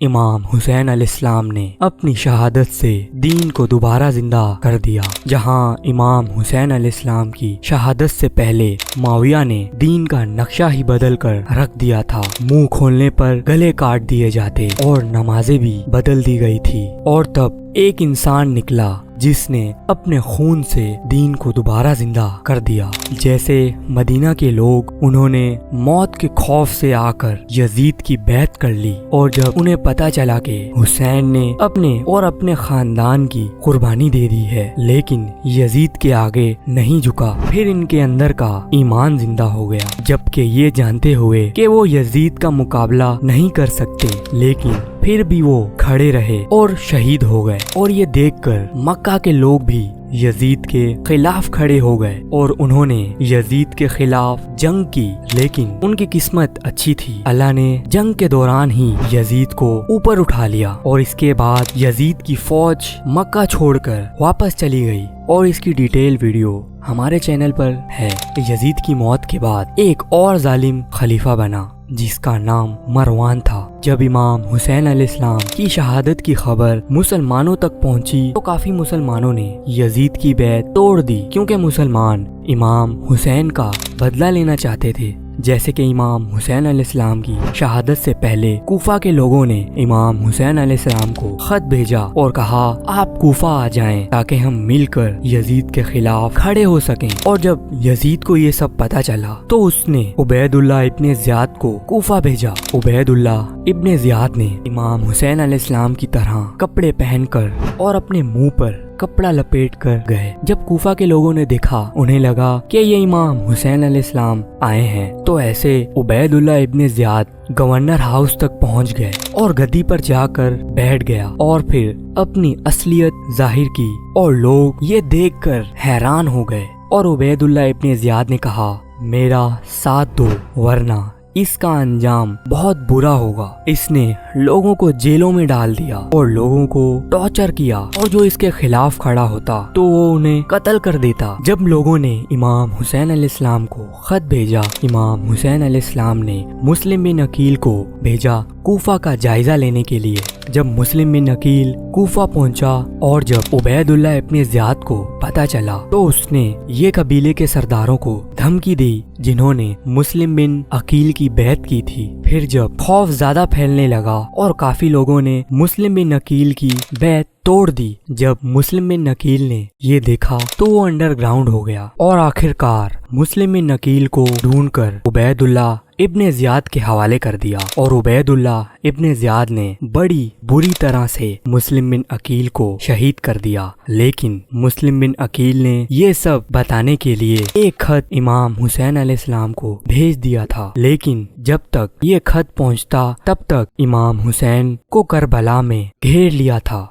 امام حسین علیہ السلام نے اپنی شہادت سے دین کو دوبارہ زندہ کر دیا۔ جہاں امام حسین علیہ السلام کی شہادت سے پہلے معاویہ نے دین کا نقشہ ہی بدل کر رکھ دیا تھا، منہ کھولنے پر گلے کاٹ دیے جاتے اور نمازیں بھی بدل دی گئی تھی، اور تب ایک انسان نکلا جس نے اپنے خون سے دین کو دوبارہ زندہ کر دیا۔ جیسے مدینہ کے لوگ، انہوں نے موت کے خوف سے آ کر یزید کی بیعت کر لی، اور جب انہیں پتا چلا کہ حسین نے اپنے اور اپنے خاندان کی قربانی دے دی ہے لیکن یزید کے آگے نہیں جھکا، پھر ان کے اندر کا ایمان زندہ ہو گیا، جبکہ یہ جانتے ہوئے کہ وہ یزید کا مقابلہ نہیں کر سکتے لیکن پھر بھی وہ کھڑے رہے اور شہید ہو گئے۔ اور یہ دیکھ کر مکہ کے لوگ بھی یزید کے خلاف کھڑے ہو گئے اور انہوں نے یزید کے خلاف جنگ کی، لیکن ان کی قسمت اچھی تھی، اللہ نے جنگ کے دوران ہی یزید کو اوپر اٹھا لیا، اور اس کے بعد یزید کی فوج مکہ چھوڑ کر واپس چلی گئی۔ اور اس کی ڈیٹیل ویڈیو ہمارے چینل پر ہے۔ یزید کی موت کے بعد ایک اور ظالم خلیفہ بنا جس کا نام مروان تھا۔ جب امام حسین علیہ السلام کی شہادت کی خبر مسلمانوں تک پہنچی تو کافی مسلمانوں نے یزید کی بیعت توڑ دی، کیونکہ مسلمان امام حسین کا بدلہ لینا چاہتے تھے۔ جیسے کہ امام حسین علیہ السلام کی شہادت سے پہلے کوفہ کے لوگوں نے امام حسین علیہ السلام کو خط بھیجا اور کہا آپ کوفہ آ جائیں تاکہ ہم مل کر یزید کے خلاف کھڑے ہو سکیں۔ اور جب یزید کو یہ سب پتا چلا تو اس نے عبید اللہ ابن زیاد کو کوفہ بھیجا۔ عبید اللہ ابن زیاد نے امام حسین علیہ السلام کی طرح کپڑے پہن کر اور اپنے منہ پر کپڑا لپیٹ کر گئے۔ جب کوفہ کے لوگوں نے دیکھا، انہیں لگا کہ یہ امام حسین علیہ السلام آئے ہیں، تو ایسے عبید اللہ ابن زیاد گورنر ہاؤس تک پہنچ گئے اور گدی پر جا کر بیٹھ گیا اور پھر اپنی اصلیت ظاہر کی، اور لوگ یہ دیکھ کر حیران ہو گئے۔ اور عبید اللہ ابن زیاد نے کہا میرا ساتھ دو ورنہ اس کا انجام بہت برا ہوگا۔ اس نے لوگوں کو جیلوں میں ڈال دیا اور لوگوں کو ٹارچر کیا، اور جو اس کے خلاف کھڑا ہوتا تو وہ انہیں قتل کر دیتا۔ جب لوگوں نے امام حسین علیہ السلام کو خط بھیجا، امام حسین علیہ السلام نے مسلم بن عقیل کو بھیجا کوفہ کا جائزہ لینے کے لیے۔ جب مسلم بن عقیل کوفہ پہنچا اور جب عبید اللہ ابن زیاد کو پتا چلا تو اس نے یہ قبیلے کے سرداروں کو دھمکی دی جنہوں نے مسلم بن عقیل کی بیعت کی تھی۔ پھر جب خوف زیادہ پھیلنے لگا اور کافی لوگوں نے مسلم بن عقیل کی بیعت توڑ دی، جب مسلم بن عقیل نے یہ دیکھا تو وہ انڈر گراؤنڈ ہو گیا، اور آخرکار مسلم بن عقیل کو ڈھونڈ کر عبید اللہ ابن زیاد کے حوالے کر دیا، اور عبید اللہ ابن زیاد نے بڑی بری طرح سے مسلم بن عقیل کو شہید کر دیا۔ لیکن مسلم بن عقیل نے یہ سب بتانے کے لیے ایک خط امام حسین علیہ السلام کو بھیج دیا تھا، لیکن جب تک یہ خط پہنچتا تب تک امام حسین کو کربلا میں گھیر لیا تھا۔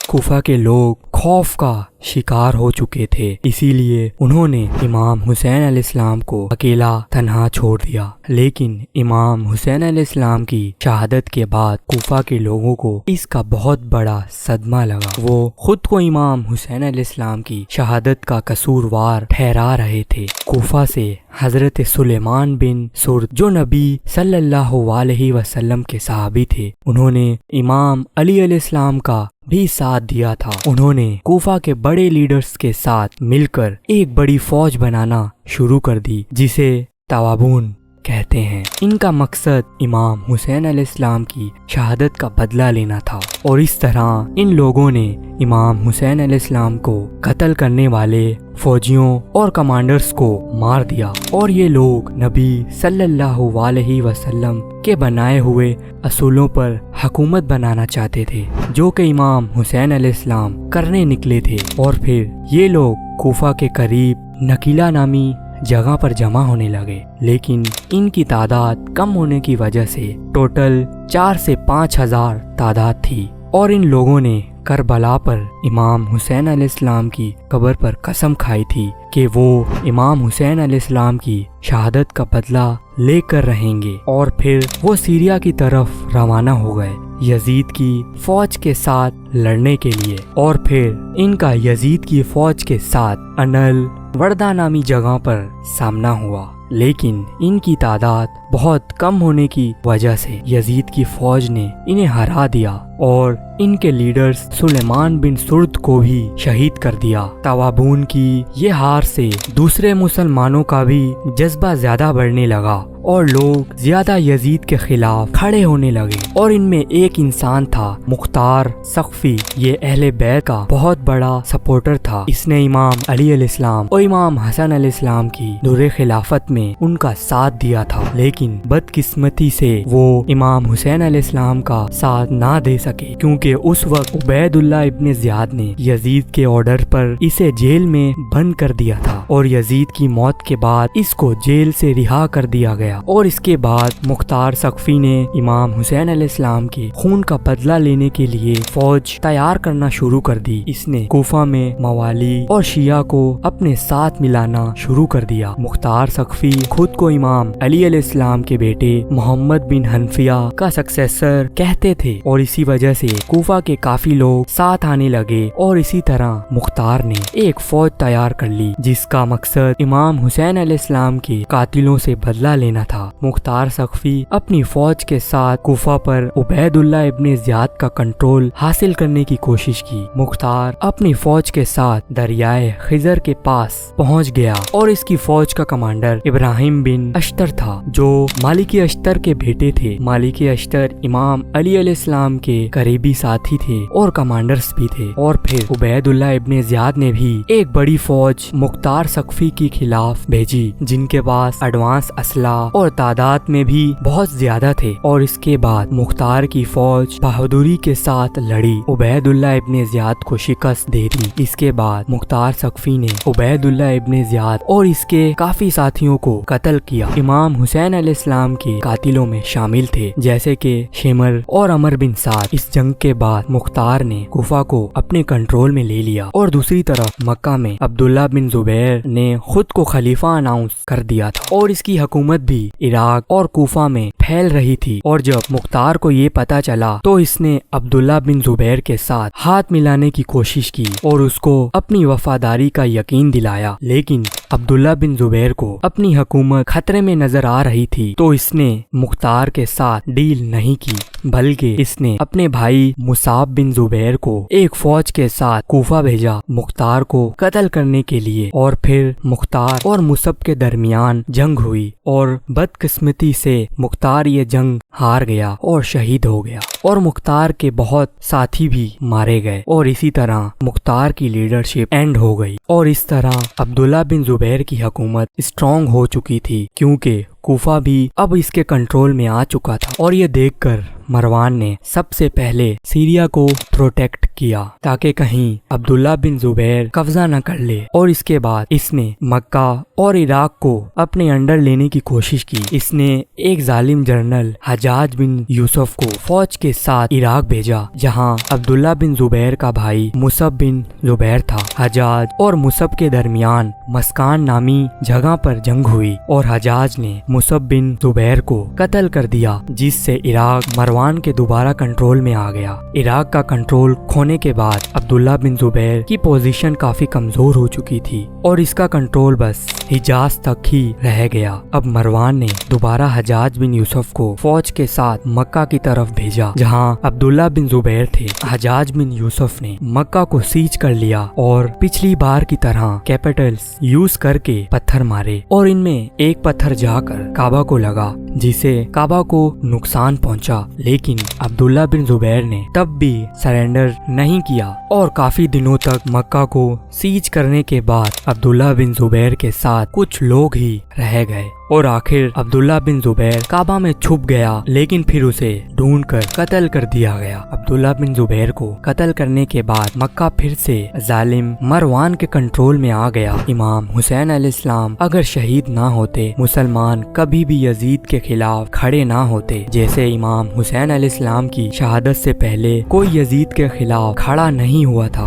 کوفہ کے لوگ خوف کا شکار ہو چکے تھے، اسی لیے انہوں نے امام حسین علیہ السلام کو اکیلا تنہا چھوڑ دیا۔ لیکن امام حسین علیہ السلام کی شہادت کے بعد کوفہ کے لوگوں کو اس کا بہت بڑا صدمہ لگا۔ وہ خود کو امام حسین علیہ السلام کی شہادت کا قصوروار ٹھہرا رہے تھے۔ کوفہ سے حضرت سلیمان بن سرد، جو نبی صلی اللہ علیہ وسلم کے صحابی تھے، انہوں نے امام علی علیہ السلام کا بھی ساتھ دیا تھا۔ انہوں نے کوفہ کے بڑے لیڈرز کے ساتھ مل کر ایک بڑی فوج بنانا شروع کر دی جسے توابون کہتے ہیں۔ ان کا مقصد امام حسین علیہ السلام کی شہادت کا بدلہ لینا تھا، اور اس طرح ان لوگوں نے امام حسین علیہ السلام کو قتل کرنے والے فوجیوں اور کمانڈرز کو مار دیا، اور یہ لوگ نبی صلی اللہ علیہ وسلم کے بنائے ہوئے اصولوں پر حکومت بنانا چاہتے تھے جو کہ امام حسین علیہ السلام کرنے نکلے تھے۔ اور پھر یہ لوگ کوفہ کے قریب نکیلا نامی جگہ پر جمع ہونے لگے، لیکن ان کی تعداد کم ہونے کی وجہ سے ٹوٹل 4 سے 5 ہزار تعداد تھی، اور ان لوگوں نے کربلا پر امام حسین علیہ السلام کی قبر پر قسم کھائی تھی کہ وہ امام حسین علیہ السلام کی شہادت کا بدلہ لے کر رہیں گے، اور پھر وہ سیریا کی طرف روانہ ہو گئے یزید کی فوج کے ساتھ لڑنے کے لیے۔ اور پھر ان کا یزید کی فوج کے ساتھ انل وردہ نامی جگہ پر سامنا ہوا، لیکن ان کی تعداد بہت کم ہونے کی وجہ سے یزید کی فوج نے انہیں ہرا دیا اور ان کے لیڈرز سلیمان بن سرد کو بھی شہید کر دیا۔ توابون کی یہ ہار سے دوسرے مسلمانوں کا بھی جذبہ زیادہ بڑھنے لگا اور لوگ زیادہ یزید کے خلاف کھڑے ہونے لگے، اور ان میں ایک انسان تھا مختار ثقفی۔ یہ اہل بیت کا بہت بڑا سپورٹر تھا۔ اس نے امام علی علیہ السلام اور امام حسن علیہ السلام کی دور خلافت میں ان کا ساتھ دیا تھا، لیکن بدقسمتی سے وہ امام حسین علیہ السلام کا ساتھ نہ دے سکے، کیونکہ اس وقت عبید اللہ ابن زیاد نے یزید کے آرڈر پر اسے جیل میں بند کر دیا تھا، اور یزید کی موت کے بعد اس کو جیل سے رہا کر دیا گیا۔ اور اس کے بعد مختار ثقفی نے امام حسین علیہ السلام کے خون کا بدلہ لینے کے لیے فوج تیار کرنا شروع کر دی۔ اس نے کوفہ میں موالی اور شیعہ کو اپنے ساتھ ملانا شروع کر دیا۔ مختار ثقفی خود کو امام علی علیہ السلام کے بیٹے محمد بن حنفیہ کا سکسیسر کہتے تھے، اور اسی وجہ سے کوفہ کے کافی لوگ ساتھ آنے لگے، اور اسی طرح مختار نے ایک فوج تیار کر لی جس کا مقصد امام حسین علیہ السلام کے قاتلوں سے بدلہ لینا تھا۔ مختار ثقفی اپنی فوج کے ساتھ کوفہ پر عبید اللہ ابن زیاد کا کنٹرول حاصل کرنے کی کوشش کی۔ مختار اپنی فوج کے ساتھ دریائے خضر کے پاس پہنچ گیا، اور اس کی فوج کا کمانڈر ابراہیم بن اشتر تھا، جو مالک اشتر کے بیٹے تھے۔ مالک اشتر امام علی علیہ السلام کے قریبی ساتھی تھے اور کمانڈرز بھی تھے۔ اور پھر عبید اللہ ابن زیاد نے بھی ایک بڑی فوج مختار ثقفی کے خلاف بھیجی، جن کے پاس ایڈوانس اسلحہ اور تعداد میں بھی بہت زیادہ تھے، اور اس کے بعد مختار کی فوج بہادری کے ساتھ لڑی، عبید اللہ ابن زیاد کو شکست دے دی۔ اس کے بعد مختار ثقفی نے عبید اللہ ابن زیاد اور اس کے کافی ساتھیوں کو قتل کیا۔ امام حسین علیہ السلام کے قاتلوں میں شامل تھے جیسے کہ شمر اور عمر بن سعد۔ اس جنگ کے بعد مختار نے کوفہ کو اپنے کنٹرول میں لے لیا، اور دوسری طرف مکہ میں عبداللہ بن زبیر نے خود کو خلیفہ اناؤنس کر دیا تھا، اور اس کی حکومت بھی عراق اور کوفہ میں پھیل رہی تھی۔ اور جب مختار کو یہ پتا چلا تو اس نے عبداللہ بن زبیر کے ساتھ ہاتھ ملانے کی کوشش کی اور اس کو اپنی وفاداری کا یقین دلایا، لیکن عبداللہ بن زبیر کو اپنی حکومت خطرے میں نظر آ رہی تھی، تو اس نے مختار کے ساتھ ڈیل نہیں کی، بلکہ اس نے اپنے بھائی مصعب بن زبیر کو ایک فوج کے ساتھ کوفہ بھیجا مختار کو قتل کرنے کے لیے۔ اور پھر مختار اور مصعب کے درمیان جنگ ہوئی، اور بدقسمتی سے مختار یہ جنگ ہار گیا اور شہید ہو گیا، اور مختار کے بہت ساتھی بھی مارے گئے، اور اسی طرح مختار کی لیڈرشپ اینڈ ہو گئی۔ اور اس طرح عبداللہ بن زبیر کی حکومت اسٹرانگ ہو چکی تھی، کیونکہ کوفہ بھی اب اس کے کنٹرول میں آ چکا تھا۔ اور یہ دیکھ کر مروان نے سب سے پہلے سیریا کو پروٹیکٹ کیا تاکہ کہیں عبداللہ بن زبیر قبضہ نہ کر لے، اور اس کے بعد اس نے مکہ اور عراق کو اپنے انڈر لینے کی کوشش کی۔ اس نے ایک ظالم جنرل حجاج بن یوسف کو فوج کے ساتھ عراق بھیجا، جہاں عبداللہ بن زبیر کا بھائی مصعب بن زبیر تھا۔ حجاج اور مصعب کے درمیان مسکان نامی جگہ پر جنگ ہوئی، اور حجاج نے مصعب بن زبیر کو قتل کر دیا، جس سے عراق مروان کے دوبارہ کنٹرول میں آ گیا۔ عراق کا کنٹرول کھونے کے بعد عبداللہ بن زبیر کی پوزیشن کافی کمزور ہو چکی تھی، اور اس کا کنٹرول بس حجاز تک ہی رہ گیا۔ اب مروان نے دوبارہ حجاج بن یوسف کو فوج کے ساتھ مکہ کی طرف بھیجا، جہاں عبداللہ بن زبیر تھے۔ حجاج بن یوسف نے مکہ کو سیج کر لیا، اور پچھلی بار کی طرح کیپٹلز یوز کر کے پتھر مارے، اور ان میں ایک پتھر جا کر کعبہ کو لگا، جسے کعبہ کو نقصان پہنچا، لیکن عبداللہ بن زبیر نے تب بھی سرنڈر نہیں کیا، اور کافی دنوں تک مکہ کو سیج کرنے کے بعد عبداللہ بن زبیر کے ساتھ کچھ لوگ ہی رہ گئے، اور آخر عبداللہ بن زبیر کعبہ میں چھپ گیا، لیکن پھر اسے ڈھونڈ کر قتل کر دیا گیا۔ عبداللہ بن زبیر کو قتل کرنے کے بعد مکہ پھر سے ظالم مروان کے کنٹرول میں آ گیا۔ امام حسین علیہ السلام اگر شہید نہ ہوتے، مسلمان کبھی بھی یزید کے خلاف کھڑے نہ ہوتے۔ جیسے امام حسین علیہ السلام کی شہادت سے پہلے کوئی یزید کے خلاف کھڑا نہیں ہوا تھا،